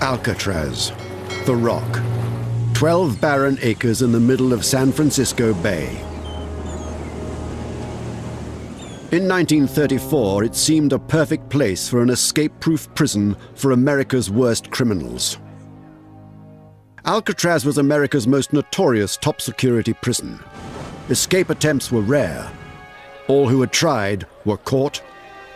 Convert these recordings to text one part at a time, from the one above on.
Alcatraz, the Rock, 12 barren acres in the middle of San Francisco Bay. In 1934, it seemed a perfect place for an escape-proof prison for America's worst criminals. Alcatraz was America's most notorious top-security prison. Escape attempts were rare. All who had tried were caught,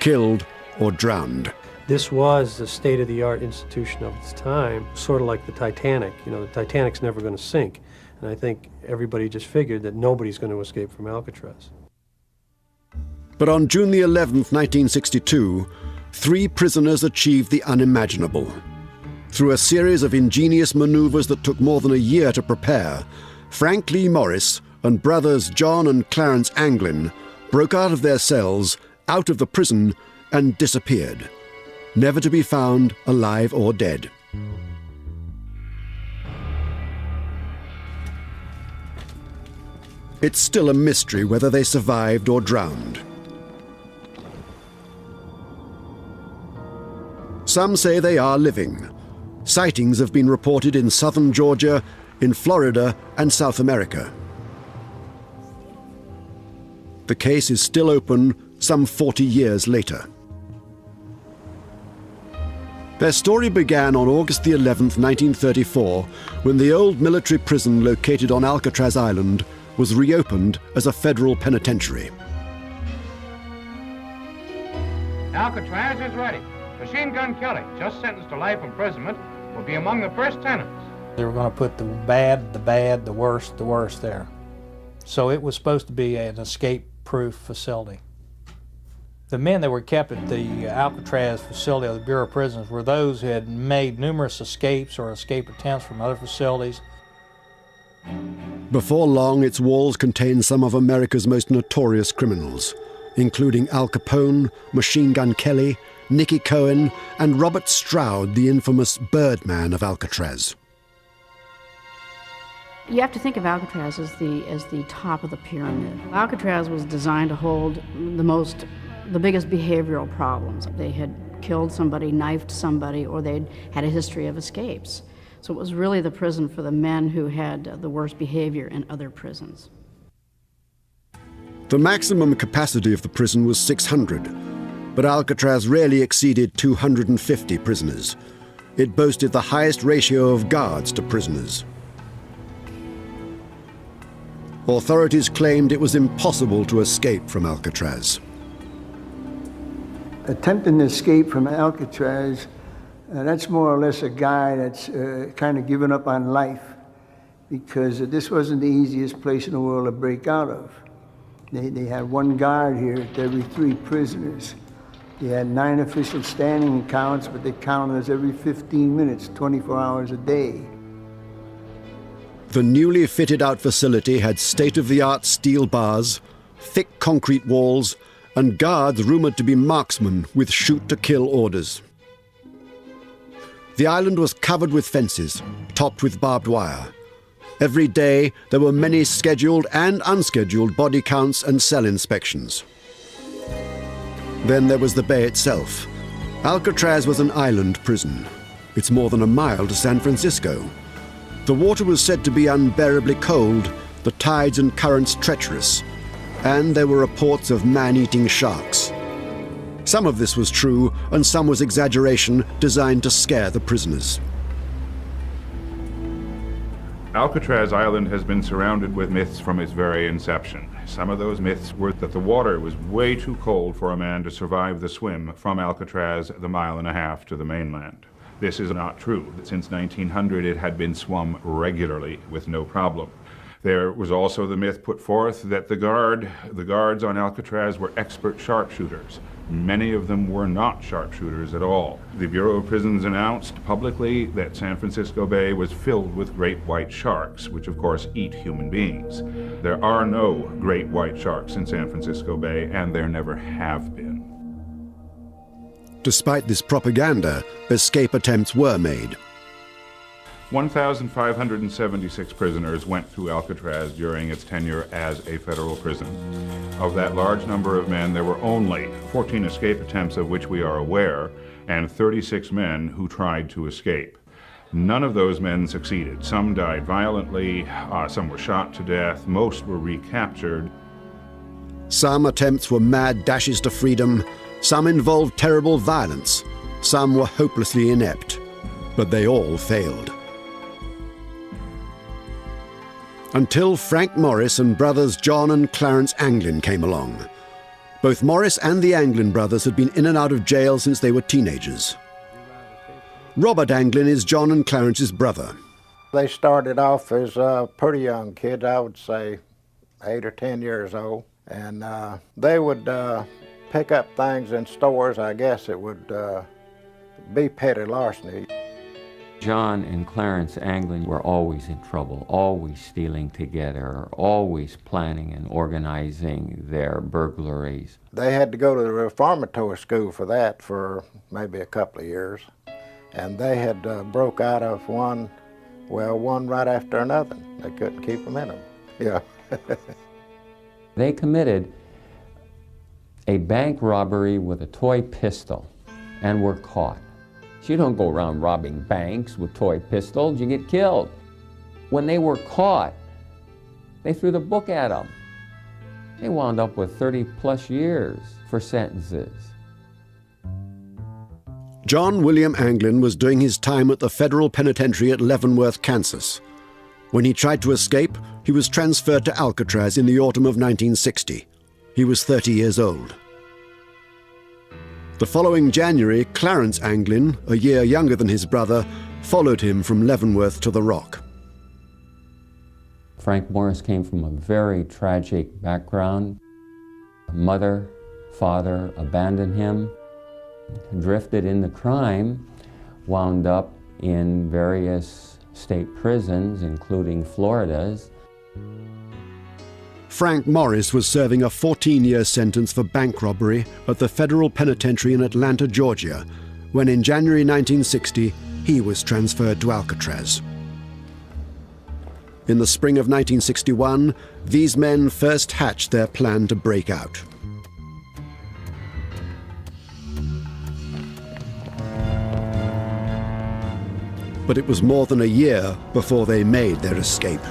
killed, or drowned. This was the state-of-the-art institution of its time, sort of like the Titanic. You know, the Titanic's never going to sink. And I think everybody just figured that nobody's going to escape from Alcatraz. But on June the 11th, 1962, 3 prisoners achieved the unimaginable. Through a series of ingenious maneuvers that took more than a year to prepare, Frank Lee Morris and brothers John and Clarence Anglin broke out of their cells, out of the prison, and disappeared, never to be found alive or dead. It's still a mystery whether they survived or drowned. Some say they are living. Sightings have been reported in southern Georgia, in Florida, and South America. The case is still open some 40 years later. Their story began on August the 11th, 1934, when the old military prison located on Alcatraz Island was reopened as a federal penitentiary. Alcatraz is ready. Machine Gun Kelly, just sentenced to life imprisonment, will be among the first tenants. They were going to put the bad, the worst there. So it was supposed to be an escape-proof facility. The men that were kept at the Alcatraz facility of the Bureau of Prisons were those who had made numerous escapes or escape attempts from other facilities. Before long, its walls contained some of America's most notorious criminals, including Al Capone, Machine Gun Kelly, Nicky Cohen, and Robert Stroud, the infamous Birdman of Alcatraz. You have to think of Alcatraz as the top of the pyramid. Alcatraz was designed to hold the biggest behavioral problems. They had killed somebody, knifed somebody, or they'd had a history of escapes. So it was really the prison for the men who had the worst behavior in other prisons. The maximum capacity of the prison was 600, but Alcatraz rarely exceeded 250 prisoners. It boasted the highest ratio of guards to prisoners. Authorities claimed it was impossible to escape from Alcatraz. Attempting to escape from Alcatraz, that's more or less a guy that's kind of given up on life, because this wasn't the easiest place in the world to break out of. They had one guard here to every 3 prisoners. They had 9 official standing counts, but they counted us every 15 minutes, 24 hours a day. The newly fitted-out facility had state-of-the-art steel bars, thick concrete walls, and guards rumored to be marksmen with shoot-to-kill orders. The island was covered with fences, topped with barbed wire. Every day, there were many scheduled and unscheduled body counts and cell inspections. Then there was the bay itself. Alcatraz was an island prison. It's more than a mile to San Francisco. The water was said to be unbearably cold, the tides and currents treacherous, and there were reports of man-eating sharks. Some of this was true, and some was exaggeration designed to scare the prisoners. Alcatraz Island has been surrounded with myths from its very inception. Some of those myths were that the water was way too cold for a man to survive the swim from Alcatraz the 1.5 miles to the mainland. This is not true. Since 1900, it had been swum regularly with no problem. There was also the myth put forth that the guards on Alcatraz were expert sharpshooters. Many of them were not sharpshooters at all. The Bureau of Prisons announced publicly that San Francisco Bay was filled with great white sharks, which of course eat human beings. There are no great white sharks in San Francisco Bay, and there never have been. Despite this propaganda, escape attempts were made. 1,576 prisoners went through Alcatraz during its tenure as a federal prison. Of that large number of men, there were only 14 escape attempts of which we are aware, and 36 men who tried to escape. None of those men succeeded. Some died violently, some were shot to death, most were recaptured. Some attempts were mad dashes to freedom, some involved terrible violence, some were hopelessly inept, but they all failed. Until Frank Morris and brothers John and Clarence Anglin came along. Both Morris and the Anglin brothers had been in and out of jail since they were teenagers. Robert Anglin is John and Clarence's brother. They started off as pretty young kids, I would say 8 or 10 years old. And they would pick up things in stores. I guess it would be petty larceny. John and Clarence Anglin were always in trouble, always stealing together, always planning and organizing their burglaries. They had to go to the reformatory school for that for maybe a couple of years. And they had broke out of one right after another. They couldn't keep them in them. Yeah. They committed a bank robbery with a toy pistol and were caught. You don't go around robbing banks with toy pistols, you get killed. When they were caught, they threw the book at them. They wound up with 30+ years for sentences. John William Anglin was doing his time at the federal penitentiary at Leavenworth, Kansas. When he tried to escape, he was transferred to Alcatraz in the autumn of 1960. He was 30 years old. The following January, Clarence Anglin, a year younger than his brother, followed him from Leavenworth to the Rock. Frank Morris came from a very tragic background. Mother, father abandoned him, drifted into crime, wound up in various state prisons, including Florida's. Frank Morris was serving a 14-year sentence for bank robbery at the federal penitentiary in Atlanta, Georgia, when in January 1960 he was transferred to Alcatraz. In the spring of 1961, these men first hatched their plan to break out. But it was more than a year before they made their escape.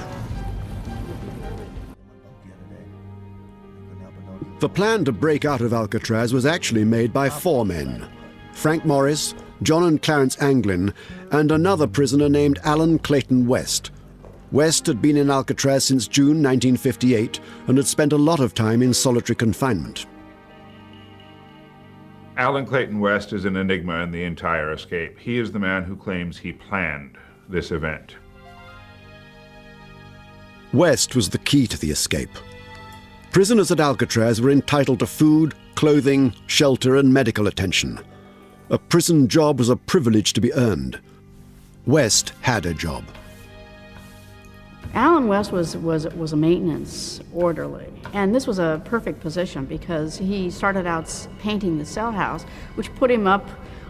The plan to break out of Alcatraz was actually made by 4 men: Frank Morris, John and Clarence Anglin, and another prisoner named Alan Clayton West. West had been in Alcatraz since June 1958 and had spent a lot of time in solitary confinement. Alan Clayton West is an enigma in the entire escape. He is the man who claims he planned this event. West was the key to the escape. Prisoners at Alcatraz were entitled to food, clothing, shelter, and medical attention. A prison job was a privilege to be earned. West had a job. Alan West was a maintenance orderly, and this was a perfect position because he started out painting the cell house, which put him up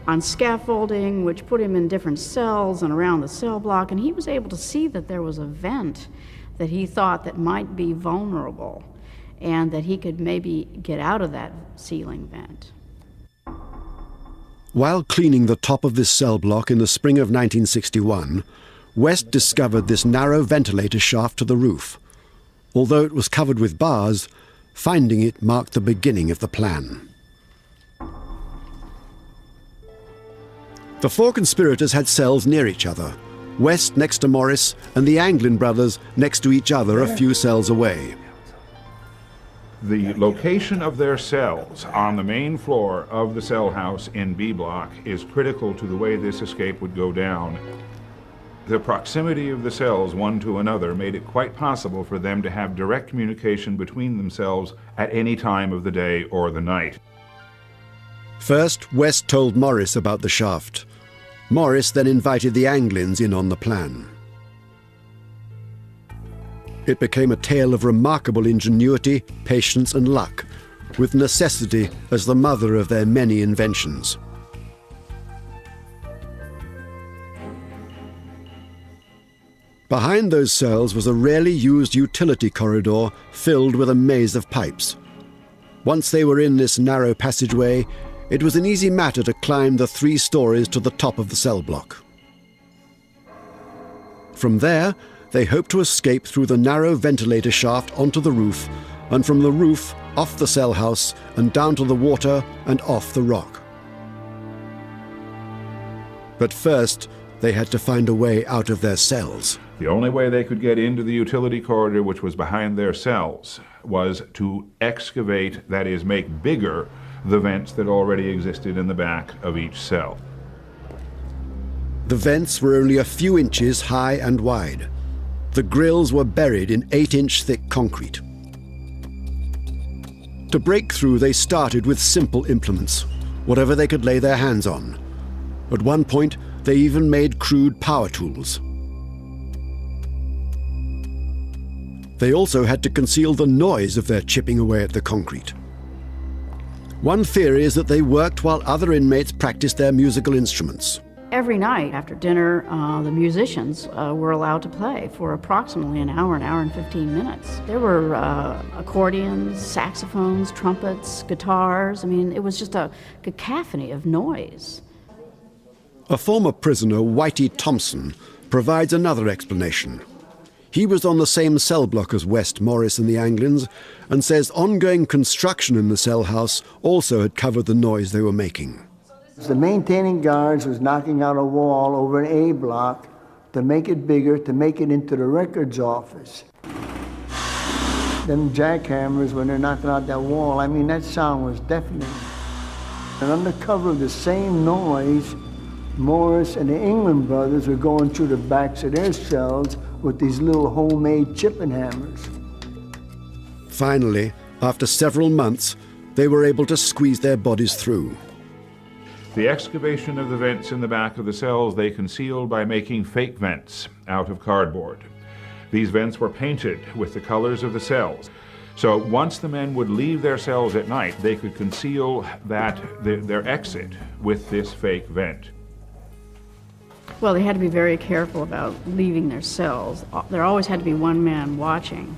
on scaffolding, which put him in different cells and around the cell block, and he was able to see that there was a vent that he thought that might be vulnerable and that he could maybe get out of that ceiling vent. While cleaning the top of this cell block in the spring of 1961, West discovered this narrow ventilator shaft to the roof. Although it was covered with bars, finding it marked the beginning of the plan. The 4 conspirators had cells near each other, West next to Morris and the Anglin brothers next to each other a few cells away. The location of their cells on the main floor of the cell house in B Block is critical to the way this escape would go down. The proximity of the cells one to another made it quite possible for them to have direct communication between themselves at any time of the day or the night. First, West told Morris about the shaft. Morris then invited the Anglins in on the plan. It became a tale of remarkable ingenuity, patience, and luck, with necessity as the mother of their many inventions. Behind those cells was a rarely used utility corridor filled with a maze of pipes. Once they were in this narrow passageway, it was an easy matter to climb the 3 stories to the top of the cell block. From there, they hoped to escape through the narrow ventilator shaft onto the roof, and from the roof off the cell house and down to the water and off the rock. But first, they had to find a way out of their cells. The only way they could get into the utility corridor, which was behind their cells, was to excavate, that is, make bigger, the vents that already existed in the back of each cell. The vents were only a few inches high and wide. The grills were buried in 8-inch thick concrete. To break through, they started with simple implements, whatever they could lay their hands on. At one point, they even made crude power tools. They also had to conceal the noise of their chipping away at the concrete. One theory is that they worked while other inmates practiced their musical instruments. Every night after dinner, the musicians were allowed to play for approximately an hour and 15 minutes. There were accordions, saxophones, trumpets, guitars. I mean, it was just a cacophony of noise. A former prisoner, Whitey Thompson, provides another explanation. He was on the same cell block as West, Morris, and the Anglins, and says ongoing construction in the cell house also had covered the noise they were making. The maintaining guards was knocking out a wall over an A block to make it bigger, to make it into the records office. Them jackhammers, when they're knocking out that wall, I mean, that sound was deafening. And under cover of the same noise, Morris and the England brothers were going through the backs of their cells with these little homemade chipping hammers. Finally, after several months, they were able to squeeze their bodies through. The excavation of the vents in the back of the cells they concealed by making fake vents out of cardboard. These vents were painted with the colors of the cells. So once the men would leave their cells at night, they could conceal their exit with this fake vent. Well, they had to be very careful about leaving their cells. There always had to be one man watching.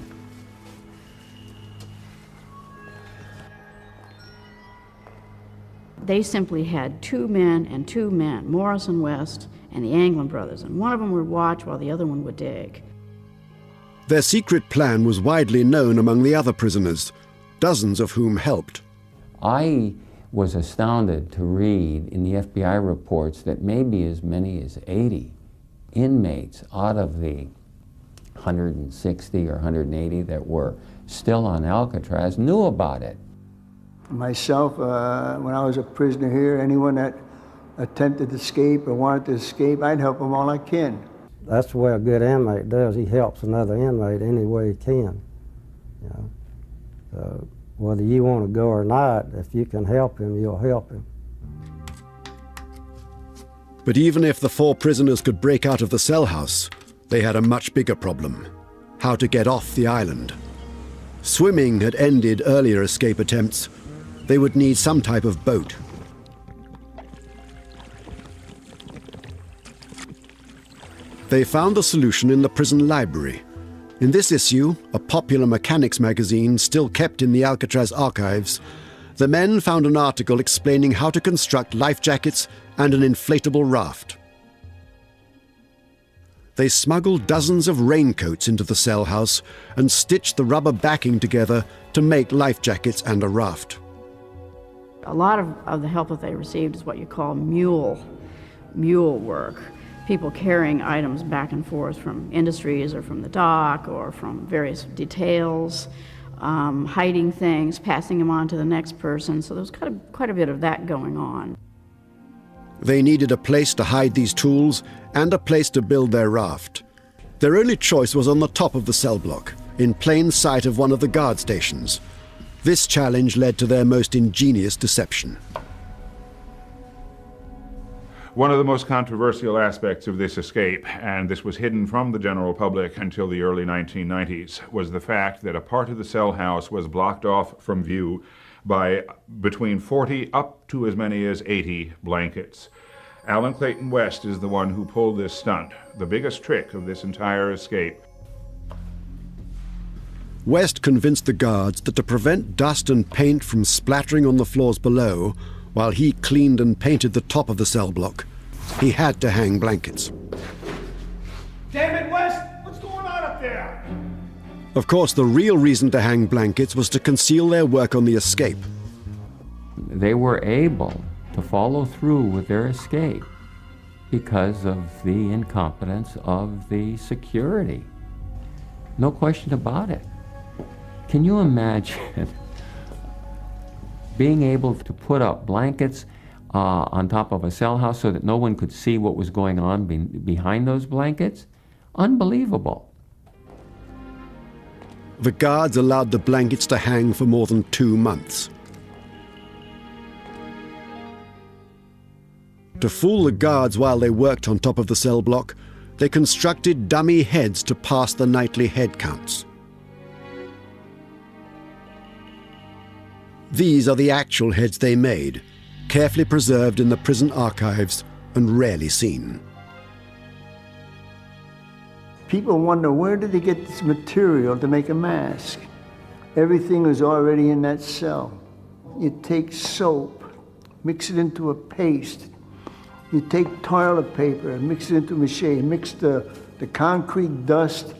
They simply had two men, Morris and West, and the Anglin brothers, and one of them would watch while the other one would dig. Their secret plan was widely known among the other prisoners, dozens of whom helped. I was astounded to read in the FBI reports that maybe as many as 80 inmates out of the 160 or 180 that were still on Alcatraz knew about it. Myself, when I was a prisoner here, anyone that attempted to escape or wanted to escape, I'd help them all I can. That's the way a good inmate does. He helps another inmate any way he can. You know? Whether you want to go or not, if you can help him, you'll help him. But even if the 4 prisoners could break out of the cell house, they had a much bigger problem: how to get off the island. Swimming had ended earlier escape attempts. They would need some type of boat. They found the solution in the prison library. In this issue, a popular mechanics magazine still kept in the Alcatraz archives, the men found an article explaining how to construct life jackets and an inflatable raft. They smuggled dozens of raincoats into the cell house and stitched the rubber backing together to make life jackets and a raft. A lot of the help that they received is what you call mule work. People carrying items back and forth from industries or from the dock or from various details, hiding things, passing them on to the next person. So there was quite a bit of that going on. They needed a place to hide these tools and a place to build their raft. Their only choice was on the top of the cell block, in plain sight of one of the guard stations. This challenge led to their most ingenious deception. One of the most controversial aspects of this escape, and this was hidden from the general public until the early 1990s, was the fact that a part of the cell house was blocked off from view by between 40 up to as many as 80 blankets. Alan Clayton West is the one who pulled this stunt, the biggest trick of this entire escape. West convinced the guards that to prevent dust and paint from splattering on the floors below, while he cleaned and painted the top of the cell block, he had to hang blankets. Damn it, Of course, the real reason to hang blankets was to conceal their work on the escape. They were able to follow through with their escape because of the incompetence of the security. No question about it. Can you imagine being able to put up blankets on top of a cell house so that no one could see what was going on behind those blankets? Unbelievable. The guards allowed the blankets to hang for more than 2 months. To fool the guards while they worked on top of the cell block, they constructed dummy heads to pass the nightly head counts. These are the actual heads they made, carefully preserved in the prison archives and rarely seen. People wonder, where did they get this material to make a mask? Everything was already in that cell. You take soap, mix it into a paste. You take toilet paper and mix it into mache. Mix the concrete dust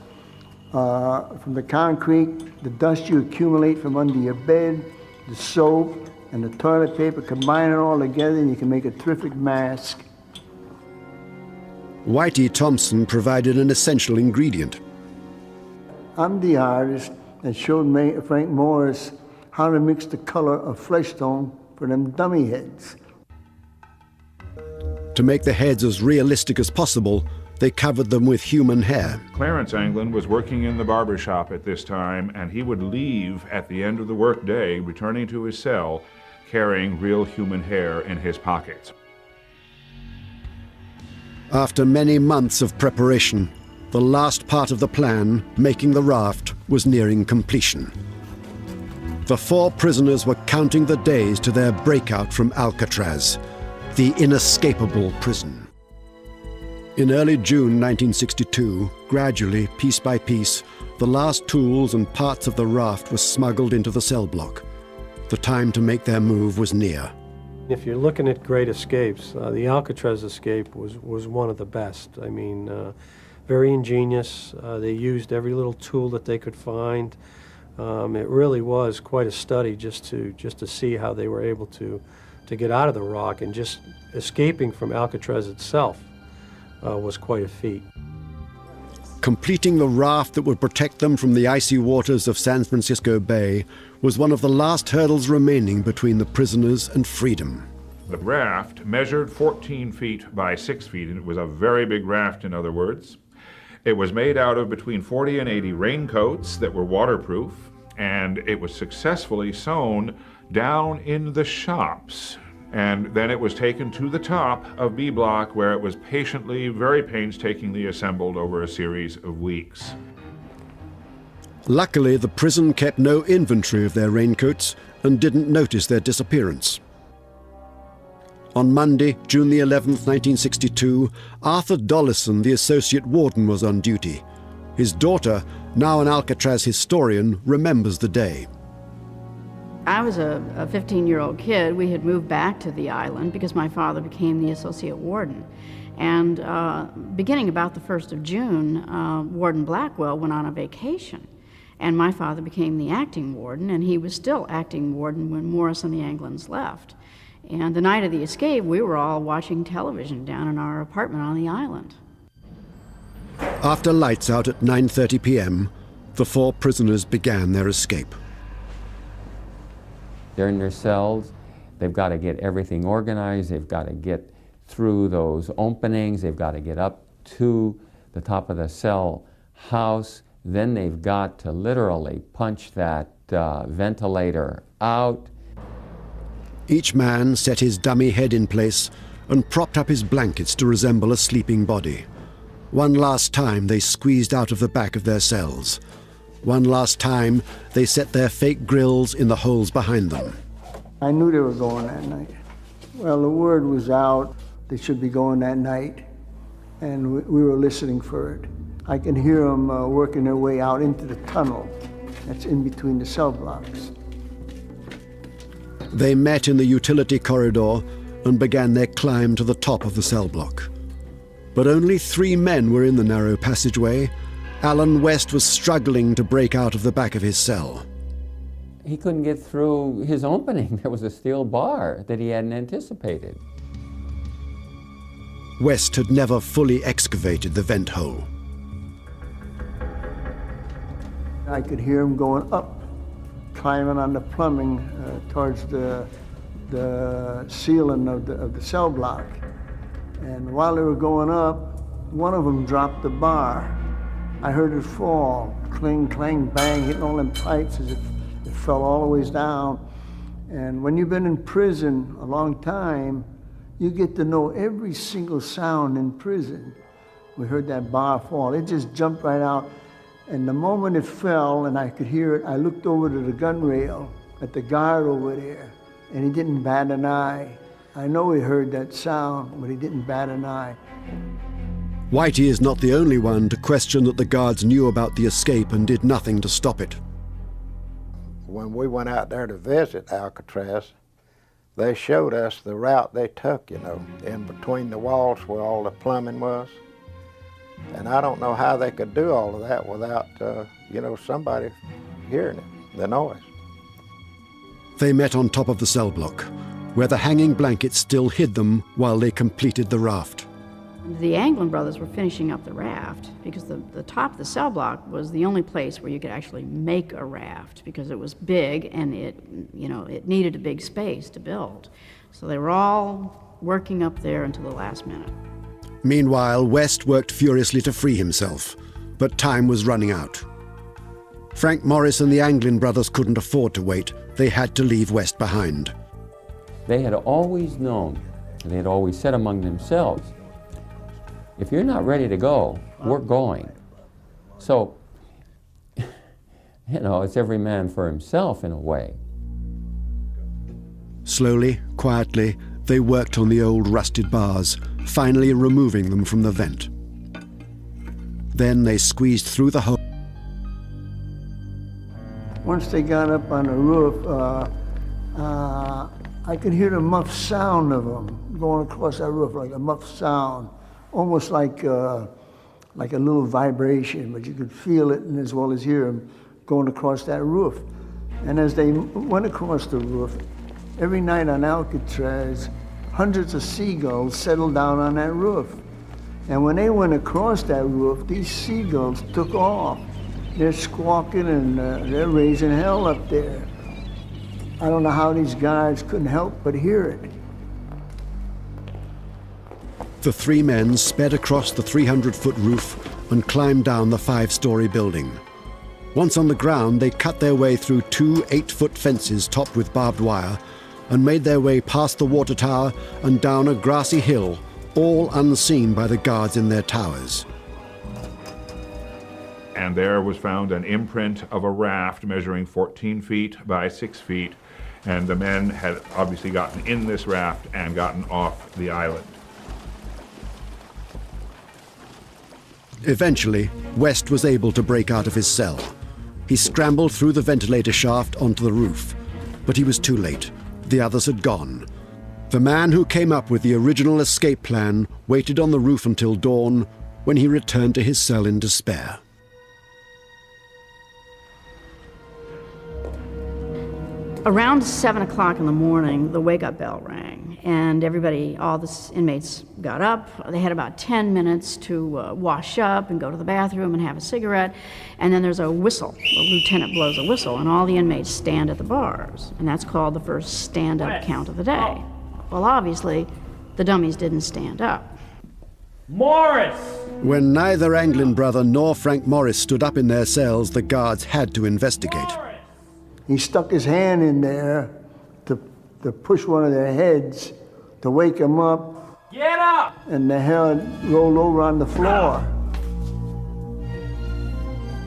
from the concrete, the dust you accumulate from under your bed, the soap and the toilet paper, combine it all together and you can make a terrific mask. Whitey Thompson provided an essential ingredient. I'm the artist that showed Frank Morris how to mix the color of flesh tone for them dummy heads. To make the heads as realistic as possible, they covered them with human hair. Clarence Anglin was working in the barber shop at this time, and he would leave at the end of the workday, returning to his cell, carrying real human hair in his pockets. After many months of preparation, the last part of the plan, making the raft, was nearing completion. The 4 prisoners were counting the days to their breakout from Alcatraz, the inescapable prison. In early June 1962, gradually, piece by piece, the last tools and parts of the raft were smuggled into the cell block. The time to make their move was near. If you're looking at great escapes, the Alcatraz escape was one of the best. I mean, very ingenious. They used every little tool that they could find. It really was quite a study just to see how they were able to get out of the rock, and just escaping from Alcatraz itself was quite a feat. Completing the raft that would protect them from the icy waters of San Francisco Bay was one of the last hurdles remaining between the prisoners and freedom. The raft measured 14 feet by 6 feet, and it was a very big raft, in other words. It was made out of between 40 and 80 raincoats that were waterproof, and it was successfully sewn down in the shops. And then it was taken to the top of B Block, where it was patiently, very painstakingly assembled over a series of weeks. Luckily, the prison kept no inventory of their raincoats and didn't notice their disappearance. On Monday, June the 11th, 1962, Arthur Dollison, the associate warden, was on duty. His daughter, now an Alcatraz historian, remembers the day. I was a 15-year-old kid. We had moved back to the island because my father became the associate warden. And beginning about the 1st of June, Warden Blackwell went on a vacation. And my father became the acting warden, and he was still acting warden when Morris and the Anglins left. And the night of the escape, we were all watching television down in our apartment on the island. After lights out at 9:30 p.m., the 4 prisoners began their escape. They're in their cells. They've got to get everything organized. They've got to get through those openings. They've got to get up to the top of the cell house. Then they've got to literally punch that ventilator out. Each man set his dummy head in place and propped up his blankets to resemble a sleeping body. One last time they squeezed out of the back of their cells. One last time they set their fake grills in the holes behind them. I knew they were going that night. Well, the word was out they should be going that night, and we were listening for it. I can hear them working their way out into the tunnel that's in between the cell blocks. They met in the utility corridor and began their climb to the top of the cell block. But only 3 men were in the narrow passageway, Alan West was struggling to break out of the back of his cell. He couldn't get through his opening. There was a steel bar that he hadn't anticipated. West had never fully excavated the vent hole. I could hear him going up, climbing on the plumbing towards the ceiling of the cell block. And while they were going up, one of them dropped the bar. I heard it fall, cling, clang, bang, hitting all them pipes as it fell all the ways down. And when you've been in prison a long time, you get to know every single sound in prison. We heard that bar fall. It just jumped right out. And the moment it fell and I could hear it, I looked over to the gun rail at the guard over there, and he didn't bat an eye. I know he heard that sound, but he didn't bat an eye. Whitey is not the only one to question that the guards knew about the escape and did nothing to stop it. When we went out there to visit Alcatraz, they showed us the route they took, you know, in between the walls where all the plumbing was. And I don't know how they could do all of that without, you know, somebody hearing it, the noise. They met on top of the cell block, where the hanging blanket still hid them while they completed the raft. The Anglin brothers were finishing up the raft because the top of the cell block was the only place where you could actually make a raft because it was big and it needed a big space to build. So they were all working up there until the last minute. Meanwhile, West worked furiously to free himself, but time was running out. Frank Morris and the Anglin brothers couldn't afford to wait. They had to leave West behind. They had always known, and they had always said among themselves, if you're not ready to go, we're going. So, you know, it's every man for himself in a way. Slowly, quietly, they worked on the old rusted bars, finally removing them from the vent. Then they squeezed through the hole. Once they got up on the roof, I could hear the muffled sound of them going across that roof, like a muffled sound. Almost like a little vibration, but you could feel it and as well as hear them going across that roof. And as they went across the roof, every night on Alcatraz, hundreds of seagulls settled down on that roof. And when they went across that roof, these seagulls took off. They're squawking and they're raising hell up there. I don't know how these guys couldn't help but hear it. The three men sped across the 300-foot roof and climbed down the 5-story building. Once on the ground, they cut their way through 2 8-foot fences topped with barbed wire and made their way past the water tower and down a grassy hill, all unseen by the guards in their towers. And there was found an imprint of a raft measuring 14 feet by 6 feet, and the men had obviously gotten in this raft and gotten off the island. Eventually, West was able to break out of his cell. He scrambled through the ventilator shaft onto the roof, but he was too late. The others had gone. The man who came up with the original escape plan waited on the roof until dawn, when he returned to his cell in despair. Around 7 o'clock in the morning, the wake-up bell rang, and everybody, all the inmates got up. They had about 10 minutes to wash up and go to the bathroom and have a cigarette, and then there's a whistle. The lieutenant blows a whistle, and all the inmates stand at the bars, and that's called the first stand-up count of the day. Well, obviously, the dummies didn't stand up. Morris! When neither Anglin brother nor Frank Morris stood up in their cells, the guards had to investigate. He stuck his hand in there to push one of their heads to wake him up. Get up! And the head rolled over on the floor.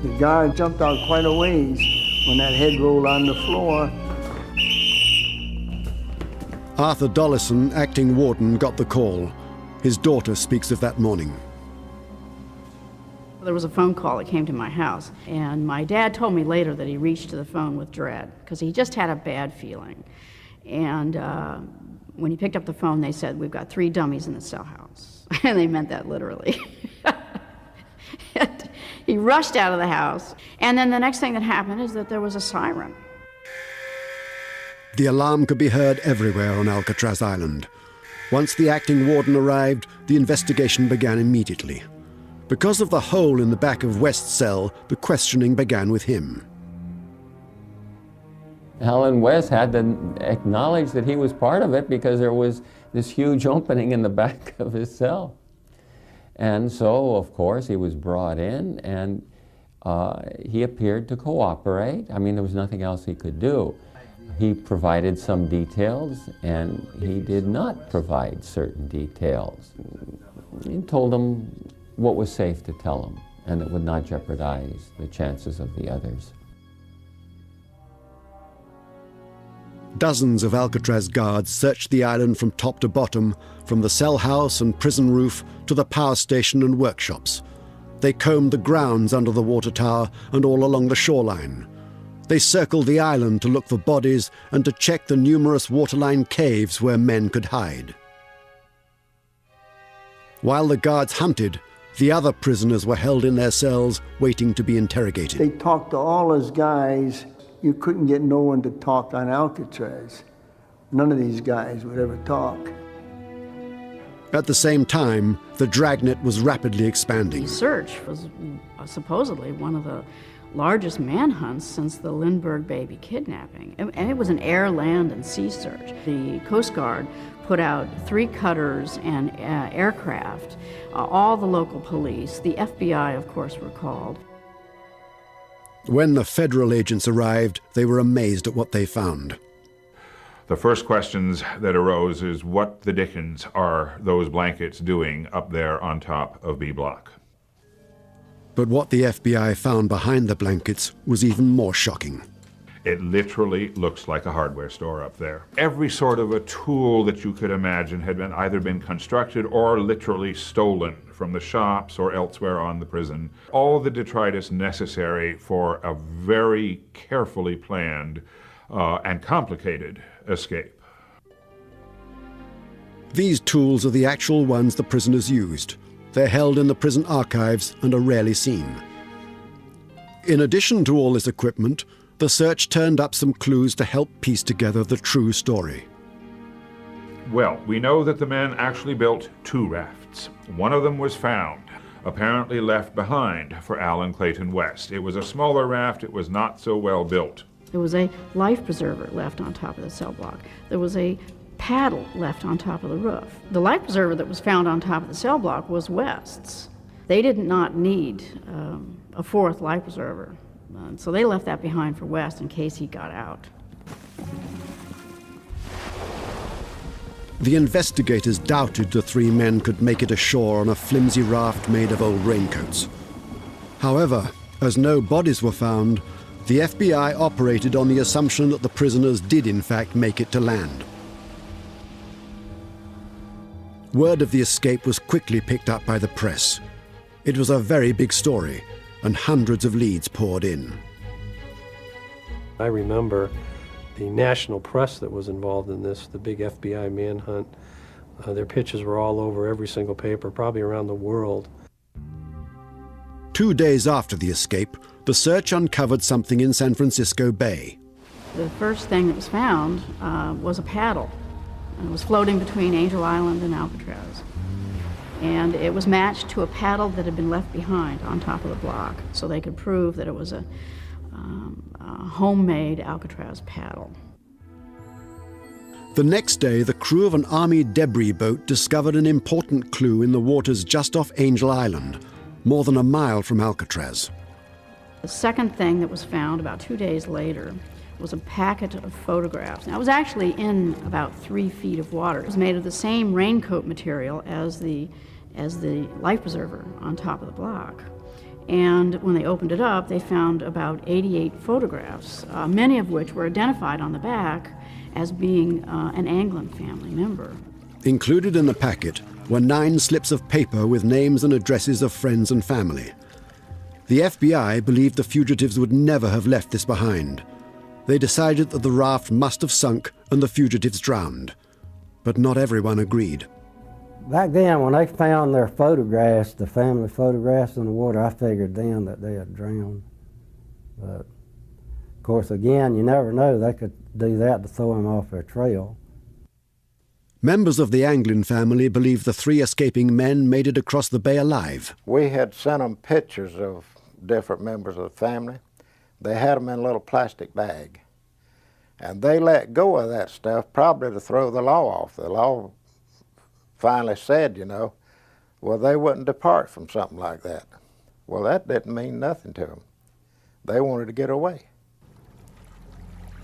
The guard jumped out quite a ways when that head rolled on the floor. Arthur Dollison, acting warden, got the call. His daughter speaks of that morning. There was a phone call that came to my house, and my dad told me later that he reached to the phone with dread because he just had a bad feeling. And when he picked up the phone, they said, "We've got 3 dummies in the cell house." And they meant that literally. And He rushed out of the house. And then the next thing that happened is that there was a siren. The alarm could be heard everywhere on Alcatraz Island. Once the acting warden arrived, the investigation began immediately. Because of the hole in the back of West's cell, the questioning began with him. Alan West had to acknowledge that he was part of it because there was this huge opening in the back of his cell. And so, of course, he was brought in and he appeared to cooperate. I mean, there was nothing else he could do. He provided some details and he did not provide certain details. He told them what was safe to tell them and that would not jeopardize the chances of the others. Dozens of Alcatraz guards searched the island from top to bottom, from the cell house and prison roof to the power station and workshops. They combed the grounds under the water tower and all along the shoreline. They circled the island to look for bodies and to check the numerous waterline caves where men could hide. While the guards hunted, the other prisoners were held in their cells waiting to be interrogated. They talked to all those guys. You couldn't get no one to talk on Alcatraz. None of these guys would ever talk. At the same time, the dragnet was rapidly expanding. The search was supposedly one of the largest manhunts since the Lindbergh baby kidnapping. And it was an air, land, and sea search. The Coast Guard put out 3 cutters and aircraft. All the local police, the FBI, of course, were called. When the federal agents arrived, they were amazed at what they found. The first questions that arose is what the dickens are those blankets doing up there on top of B Block? But what the FBI found behind the blankets was even more shocking. It literally looks like a hardware store up there. Every sort of a tool that you could imagine had either been constructed or literally stolen from the shops or elsewhere on the prison. All the detritus necessary for a very carefully planned and complicated escape. These tools are the actual ones the prisoners used. They're held in the prison archives and are rarely seen. In addition to all this equipment, the search turned up some clues to help piece together the true story. Well, we know that the men actually built 2 rafts. One of them was found, apparently left behind for Alan Clayton West. It was a smaller raft. It was not so well built. There was a life preserver left on top of the cell block. There was a paddle left on top of the roof. The life preserver that was found on top of the cell block was West's. They did not need a 4th life preserver. So they left that behind for West in case he got out. The investigators doubted the 3 men could make it ashore on a flimsy raft made of old raincoats. However, as no bodies were found, the FBI operated on the assumption that the prisoners did in fact make it to land. Word of the escape was quickly picked up by the press. It was a very big story, and hundreds of leads poured in. I remember the national press that was involved in this, the big FBI manhunt. Their pictures were all over every single paper, probably around the world. 2 days after the escape, the search uncovered something in San Francisco Bay. The first thing that was found was a paddle. It was floating between Angel Island and Alcatraz. And it was matched to a paddle that had been left behind on top of the block, so they could prove that it was a homemade Alcatraz paddle. The next day, the crew of an Army debris boat discovered an important clue in the waters just off Angel Island, more than a mile from Alcatraz. The second thing that was found about 2 days later was a packet of photographs. Now, it was actually in about 3 feet of water. It was made of the same raincoat material as the life preserver on top of the block. And when they opened it up, they found about 88 photographs, many of which were identified on the back as being an Anglin family member. Included in the packet were 9 slips of paper with names and addresses of friends and family. The FBI believed the fugitives would never have left this behind. They decided that the raft must have sunk and the fugitives drowned. But not everyone agreed. Back then, when they found their photographs, the family photographs in the water, I figured then that they had drowned. But, of course, again, you never know. They could do that to throw them off their trail. Members of the Anglin family believe the 3 escaping men made it across the bay alive. We had sent them pictures of different members of the family. They had them in a little plastic bag. And they let go of that stuff probably to throw the law off. The law finally said, you know, well, they wouldn't depart from something like that. Well, that didn't mean nothing to them. They wanted to get away.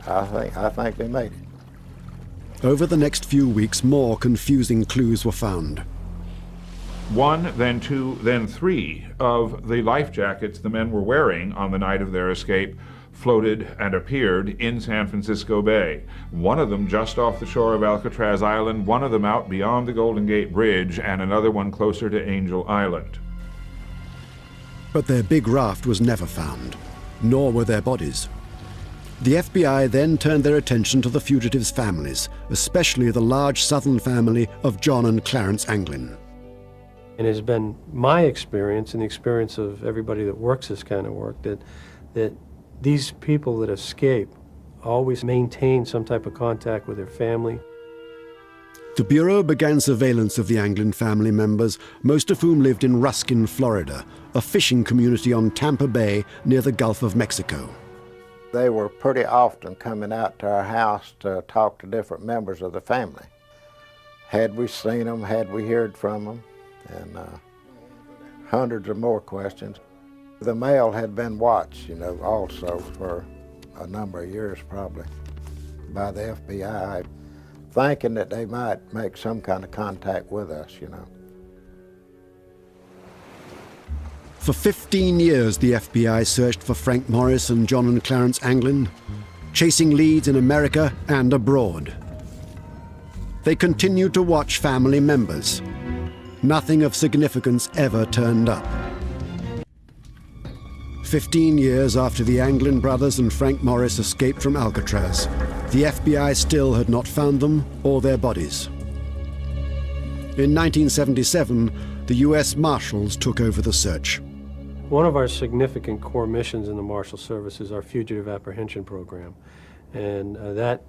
I think they made it. Over the next few weeks, more confusing clues were found. 1, then 2, then 3 of the life jackets the men were wearing on the night of their escape floated and appeared in San Francisco Bay. One of them just off the shore of Alcatraz Island, one of them out beyond the Golden Gate Bridge, and another one closer to Angel Island. But their big raft was never found, nor were their bodies. The FBI then turned their attention to the fugitives' families, especially the large southern family of John and Clarence Anglin. And it has been my experience and the experience of everybody that works this kind of work that these people that escape always maintain some type of contact with their family. The Bureau began surveillance of the Anglin family members, most of whom lived in Ruskin, Florida, a fishing community on Tampa Bay near the Gulf of Mexico. They were pretty often coming out to our house to talk to different members of the family. Had we seen them, had we heard from them, and hundreds of more questions. The mail had been watched, you know, also for a number of years probably by the FBI, thinking that they might make some kind of contact with us, you know. For 15 years, the FBI searched for Frank Morris and John and Clarence Anglin, chasing leads in America and abroad. They continued to watch family members. Nothing of significance ever turned up. 15 years after the Anglin brothers and Frank Morris escaped from Alcatraz, the FBI still had not found them or their bodies. In 1977, the U.S. Marshals took over the search. One of our significant core missions in the Marshal Service is our Fugitive Apprehension Program. And that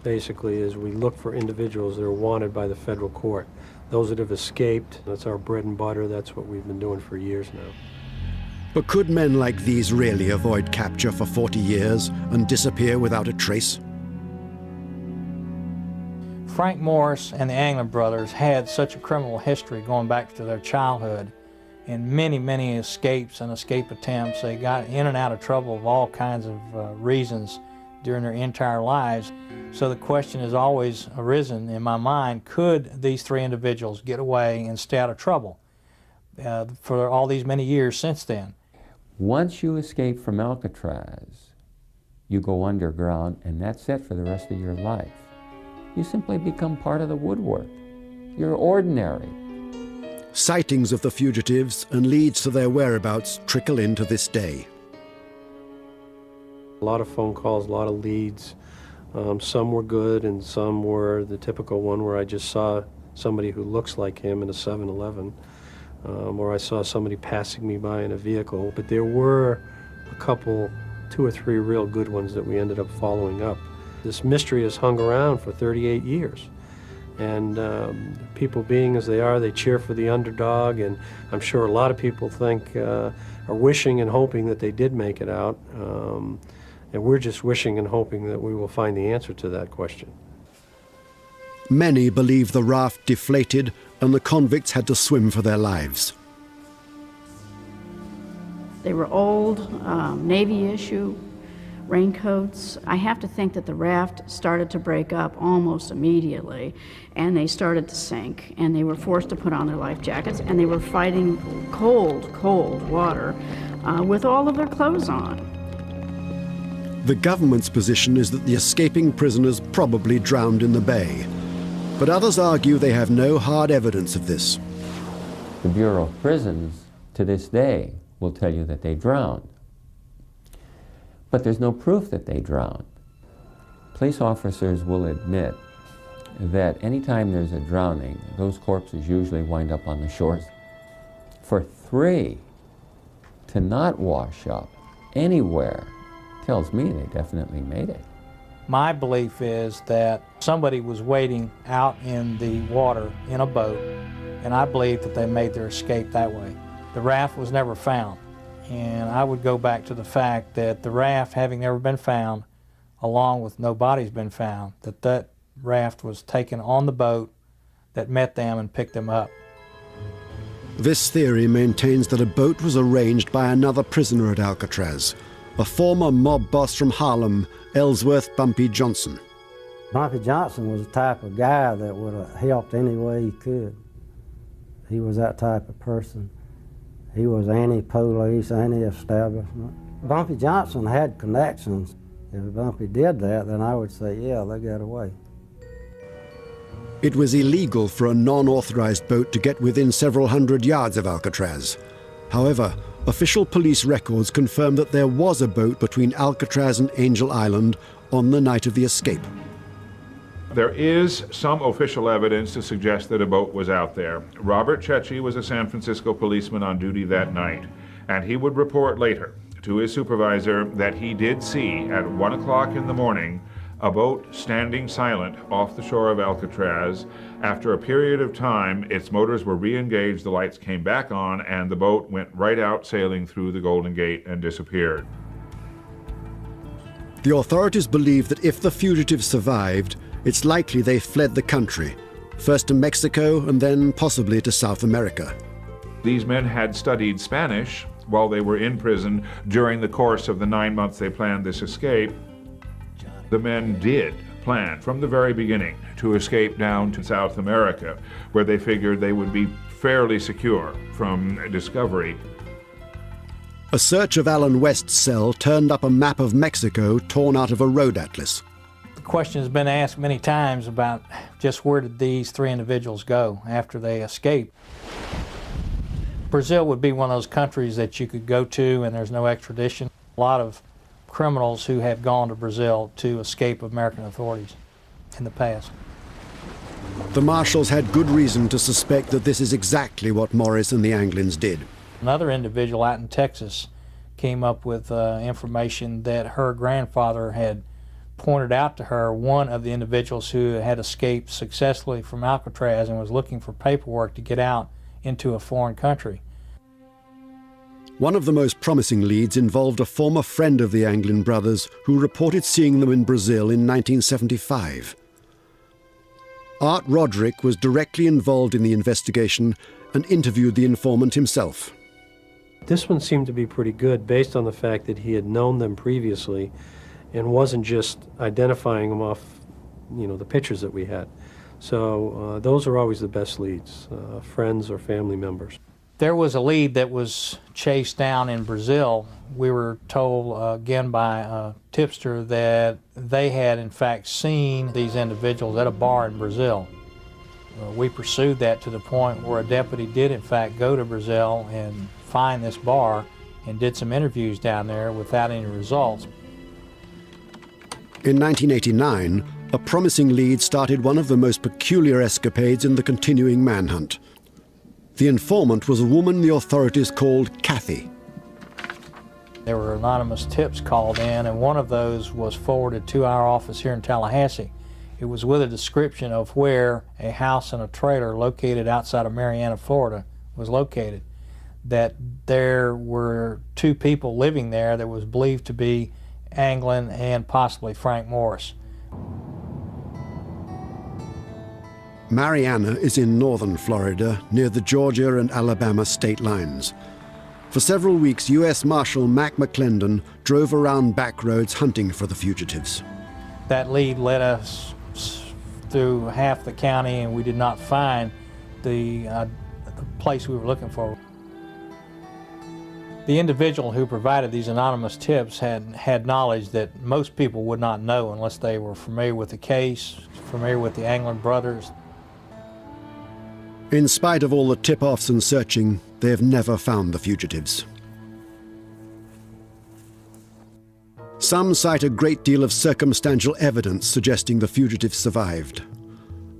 basically is we look for individuals that are wanted by the federal court. Those that have escaped, that's our bread and butter, that's what we've been doing for years now. But could men like these really avoid capture for 40 years and disappear without a trace? Frank Morris and the Anglin brothers had such a criminal history going back to their childhood, and many, many escapes and escape attempts. They got in and out of trouble of all kinds of reasons during their entire lives. So the question has always arisen in my mind, could these 3 individuals get away and stay out of trouble for all these many years since then? Once you escape from Alcatraz, you go underground, and that's it for the rest of your life. You simply become part of the woodwork. You're ordinary. Sightings of the fugitives and leads to their whereabouts trickle in to this day. A lot of phone calls, a lot of leads. Some were good and some were the typical one where I just saw somebody who looks like him in a 7-Eleven. Or I saw somebody passing me by in a vehicle. But there were a couple, 2 or 3 real good ones that we ended up following up. This mystery has hung around for 38 years. And people being as they are, they cheer for the underdog, and I'm sure a lot of people think, are wishing and hoping that they did make it out. And we're just wishing and hoping that we will find the answer to that question. Many believe the raft deflated and the convicts had to swim for their lives. They were old, Navy issue raincoats. I have to think that the raft started to break up almost immediately, and they started to sink, and they were forced to put on their life jackets, and they were fighting cold, cold water with all of their clothes on. The government's position is that the escaping prisoners probably drowned in the bay, but others argue they have no hard evidence of this. The Bureau of Prisons, to this day, will tell you that they drowned. But there's no proof that they drowned. Police officers will admit that anytime there's a drowning, those corpses usually wind up on the shores. For 3 to not wash up anywhere tells me they definitely made it. My belief is that somebody was waiting out in the water in a boat, and I believe that they made their escape that way. The raft was never found, and I would go back to the fact that the raft having never been found, along with no body's been found, that raft was taken on the boat that met them and picked them up. This theory maintains that a boat was arranged by another prisoner at Alcatraz, a former mob boss from Harlem, Ellsworth Bumpy Johnson. Bumpy Johnson was the type of guy that would have helped any way he could. He was that type of person. He was anti-police, anti-establishment. Bumpy Johnson had connections. If Bumpy did that, then I would say, yeah, they got away. It was illegal for a non-authorized boat to get within several hundred yards of Alcatraz. However, official police records confirm that there was a boat between Alcatraz and Angel Island on the night of the escape. There is some official evidence to suggest that a boat was out there. Robert Cecchi was a San Francisco policeman on duty that night, and he would report later to his supervisor that he did see at 1 o'clock in the morning a boat standing silent off the shore of Alcatraz. After a period of time, its motors were re-engaged, the lights came back on, and the boat went right out sailing through the Golden Gate and disappeared. The authorities believe that if the fugitives survived, it's likely they fled the country, first to Mexico and then possibly to South America. These men had studied Spanish while they were in prison during the course of the 9 months they planned this escape. The men did plan from the very beginning to escape down to South America, where they figured they would be fairly secure from discovery. A search of Alan West's cell turned up a map of Mexico torn out of a road atlas. The question has been asked many times about just where did these 3 individuals go after they escaped. Brazil would be one of those countries that you could go to and there's no extradition. A lot of criminals who have gone to Brazil to escape American authorities in the past. The marshals had good reason to suspect that this is exactly what Morris and the Anglins did. Another individual out in Texas came up with information that her grandfather had pointed out to her one of the individuals who had escaped successfully from Alcatraz and was looking for paperwork to get out into a foreign country. One of the most promising leads involved a former friend of the Anglin brothers who reported seeing them in Brazil in 1975. Art Roderick was directly involved in the investigation and interviewed the informant himself. This one seemed to be pretty good based on the fact that he had known them previously and wasn't just identifying them off, the pictures that we had. So those are always the best leads, friends or family members. There was a lead that was chased down in Brazil. We were told again by a tipster that they had in fact seen these individuals at a bar in Brazil. We pursued that to the point where a deputy did in fact go to Brazil and find this bar and did some interviews down there without any results. In 1989, a promising lead started one of the most peculiar escapades in the continuing manhunt. The informant was a woman the authorities called Kathy. There were anonymous tips called in, and one of those was forwarded to our office here in Tallahassee. It was with a description of where a house and a trailer located outside of Marianna, Florida, was located. That there were 2 people living there that was believed to be Anglin and possibly Frank Morris. Marianna is in northern Florida, near the Georgia and Alabama state lines. For several weeks, U.S. Marshal Mac McClendon drove around back roads hunting for the fugitives. That lead led us through half the county, and we did not find the place we were looking for. The individual who provided these anonymous tips had knowledge that most people would not know unless they were familiar with the case, familiar with the Anglin brothers. In spite of all the tip-offs and searching, they have never found the fugitives. Some cite a great deal of circumstantial evidence suggesting the fugitives survived.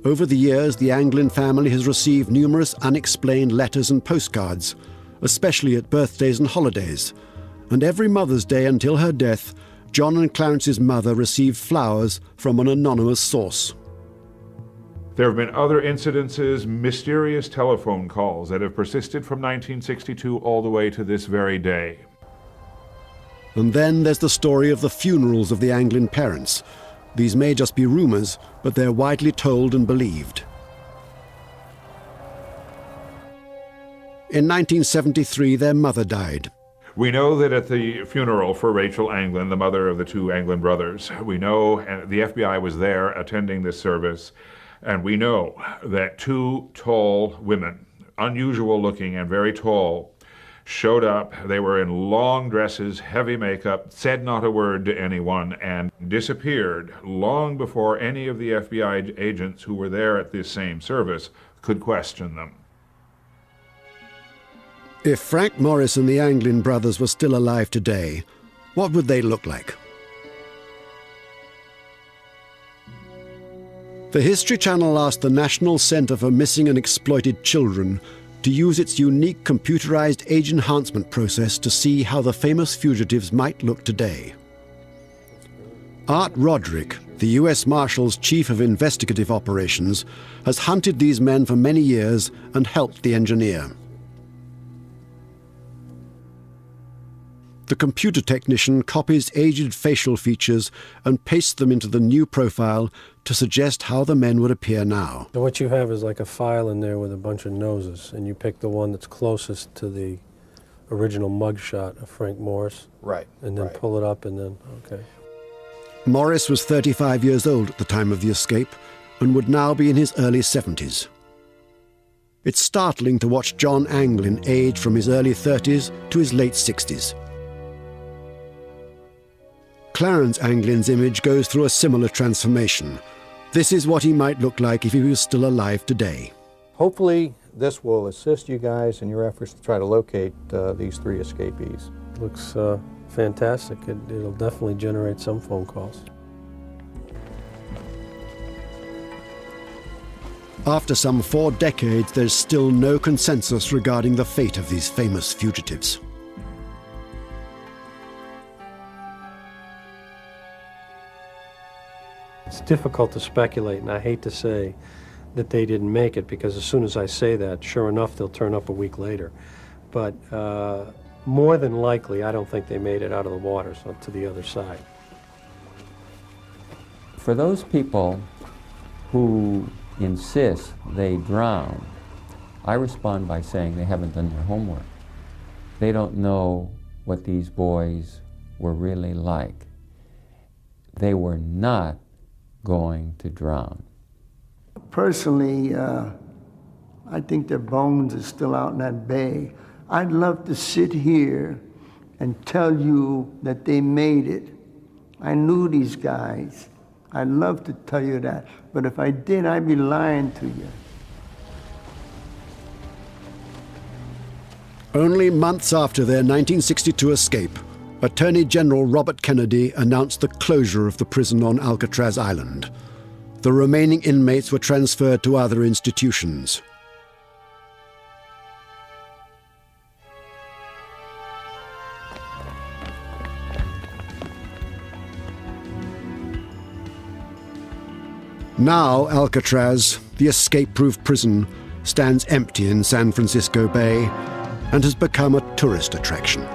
Over the years, the Anglin family has received numerous unexplained letters and postcards, especially at birthdays and holidays. And every Mother's Day until her death, John and Clarence's mother received flowers from an anonymous source. There have been other incidences, mysterious telephone calls that have persisted from 1962 all the way to this very day. And then there's the story of the funerals of the Anglin parents. These may just be rumors, but they're widely told and believed. In 1973, their mother died. We know that at the funeral for Rachel Anglin, the mother of the two Anglin brothers, we know the FBI was there attending this service, and we know that two tall women, unusual looking and very tall, showed up. They were in long dresses, heavy makeup, said not a word to anyone, and disappeared long before any of the FBI agents who were there at this same service could question them. If Frank Morris and the Anglin brothers were still alive today, what would they look like? The History Channel asked the National Center for Missing and Exploited Children to use its unique computerized age enhancement process to see how the famous fugitives might look today. Art Roderick, the U.S. Marshal's Chief of Investigative Operations, has hunted these men for many years and helped the engineer. The computer technician copies aged facial features and pastes them into the new profile to suggest how the men would appear now. So what you have is like a file in there with a bunch of noses, and you pick the one that's closest to the original mugshot of Frank Morris. Right. And then pull it up and then, okay. Morris was 35 years old at the time of the escape and would now be in his early 70s. It's startling to watch John Anglin age from his early 30s to his late 60s. Clarence Anglin's image goes through a similar transformation. This is what he might look like if he was still alive today. Hopefully this will assist you guys in your efforts to try to locate these three escapees. Looks fantastic. It'll definitely generate some phone calls. After some 4 decades, there's still no consensus regarding the fate of these famous fugitives. It's difficult to speculate, and I hate to say that they didn't make it, because as soon as I say that, sure enough, they'll turn up a week later. But more than likely, I don't think they made it out of the water to the other side. For those people who insist they drown, I respond by saying they haven't done their homework. They don't know what these boys were really like. They were not going to drown. Personally, I think their bones are still out in that bay. I'd love to sit here and tell you that they made it. I knew these guys. I'd love to tell you that, but if I did, I'd be lying to you. Only months after their 1962 escape, Attorney General Robert Kennedy announced the closure of the prison on Alcatraz Island. The remaining inmates were transferred to other institutions. Now Alcatraz, the escape-proof prison, stands empty in San Francisco Bay and has become a tourist attraction.